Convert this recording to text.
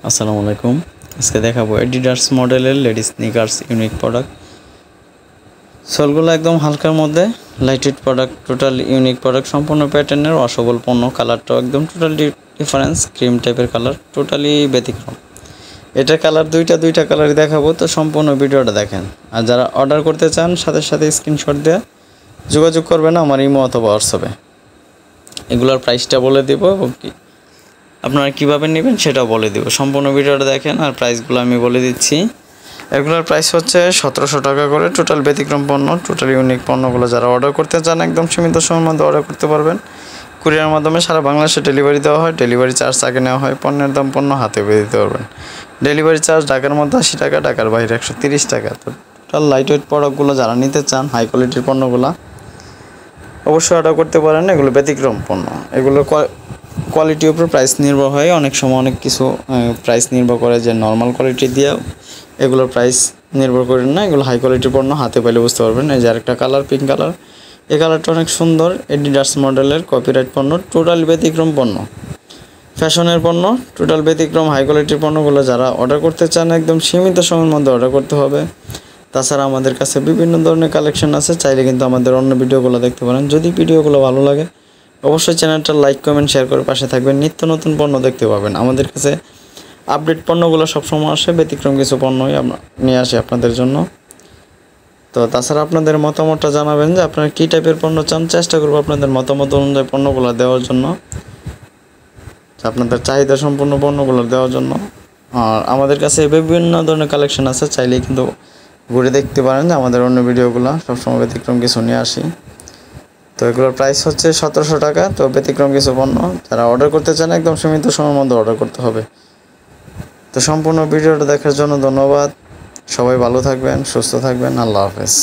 আসসালামু আলাইকুম। আজকে দেখাবো এডিডাস মডেলের লেডিস স্নিকার্স ইউনিক প্রোডাক্ট। সোলগুলো একদম হালকার মধ্যে, lightweight product, total unique product, সম্পূর্ণ প্যাটার্নের অসকল পণ্য। কালারটাও একদম টোটালি ডিফারেন্স, ক্রিম টাইপের কালার, টোটালি ব্যতিক্রম। এটা কালার দুইটা কালারই দেখাবো, তো সম্পূর্ণ ভিডিওটা দেখেন। আর যারা অর্ডার করতে চান সাথে সাথে স্ক্রিনশট দিয়ে যোগাযোগ করবেন আমার ইমো অথবা হোয়াটসঅ্যাপে। এগুলোর প্রাইসটা বলে দেবো এবং আপনারা কীভাবে নেবেন সেটাও বলে দেবো। সম্পূর্ণ ভিডিওটা দেখেন আর প্রাইসগুলো আমি বলে দিচ্ছি। এগুলোর প্রাইস হচ্ছে 1700 টাকা করে। টোটাল ব্যতিক্রম পণ্য, টোটাল ইউনিক পণ্যগুলো যারা অর্ডার করতে চান একদম সীমিত সময়ের মধ্যে অর্ডার করতে পারবেন। কুরিয়ার মাধ্যমে সারা বাংলাদেশে ডেলিভারি দেওয়া হয়। ডেলিভারি চার্জ আগে নেওয়া হয়। পণ্যের দাম পণ্য হাতে পেয়ে দিতে পারবেন। ডেলিভারি চার্জ ঢাকার মধ্যে 80 টাকা, ঢাকার বাইরে 130 টাকা। তো টোটাল লাইটওয়েট প্রোডাক্টগুলো যারা নিতে চান, হাই কোয়ালিটির পণ্যগুলো অবশ্যই অর্ডার করতে পারেন। এগুলো ব্যতিক্রম পণ্য। এগুলো কোয়ালিটির উপর প্রাইস নির্ভর হয়। অনেক সময় অনেক কিছু প্রাইস নির্ভর করে যে নর্মাল কোয়ালিটি দিয়েও এগুলোর প্রাইস নির্ভর করে না। এগুলো হাই কোয়ালিটির পণ্য, হাতে পাইলে বুঝতে পারবেন। এই যে আরেকটা কালার, পিঙ্ক কালার। এই কালারটা অনেক সুন্দর। এডিডাস মডেলের কপিরাইট পণ্য, টোটাল ব্যতিক্রম পণ্য, ফ্যাশনের পণ্য, টোটাল ব্যতিক্রম হাই কোয়ালিটির পণ্যগুলো যারা অর্ডার করতে চান একদম সীমিত সময়ের মধ্যে অর্ডার করতে হবে। তাছাড়া আমাদের কাছে বিভিন্ন ধরনের কালেকশন আছে, চাইলে কিন্তু আমাদের অন্য ভিডিওগুলো দেখতে পারেন। যদি ভিডিওগুলো ভালো লাগে অবশ্যই চ্যানেলটা লাইক, কমেন্ট, শেয়ার করে পাশে থাকবেন। নিত্য নতুন পণ্য দেখতে পাবেন। আমাদের কাছে আপডেট পণ্যগুলো সবসময় আসে, ব্যতিক্রম কিছু পণ্যই আমরা নিয়ে আসি আপনাদের জন্য। তো তাছাড়া আপনাদের মতামতটা জানাবেন যে আপনারা কী টাইপের পণ্য চান। চেষ্টা করবো আপনাদের মতামত অনুযায়ী পণ্যগুলো দেওয়ার জন্য, আপনাদের চাহিদা সম্পূর্ণ পণ্যগুলো দেওয়ার জন্য। আর আমাদের কাছে বিভিন্ন ধরনের কালেকশন আছে, চাইলেই কিন্তু ঘুরে দেখতে পারেন যে আমাদের অন্য ভিডিওগুলো সবসময় ব্যতিক্রম কিছু নিয়ে আসি। তো এগুলোর প্রাইস হচ্ছে 1700 টাকা। তো ব্যতিক্রম কিছু পণ্য যারা অর্ডার করতে চান একদম সীমিত সময়ের মধ্যে অর্ডার করতে হবে। তো সম্পূর্ণ ভিডিওটা দেখার জন্য ধন্যবাদ। সবাই ভালো থাকবেন, সুস্থ থাকবেন। আল্লাহ হাফেজ।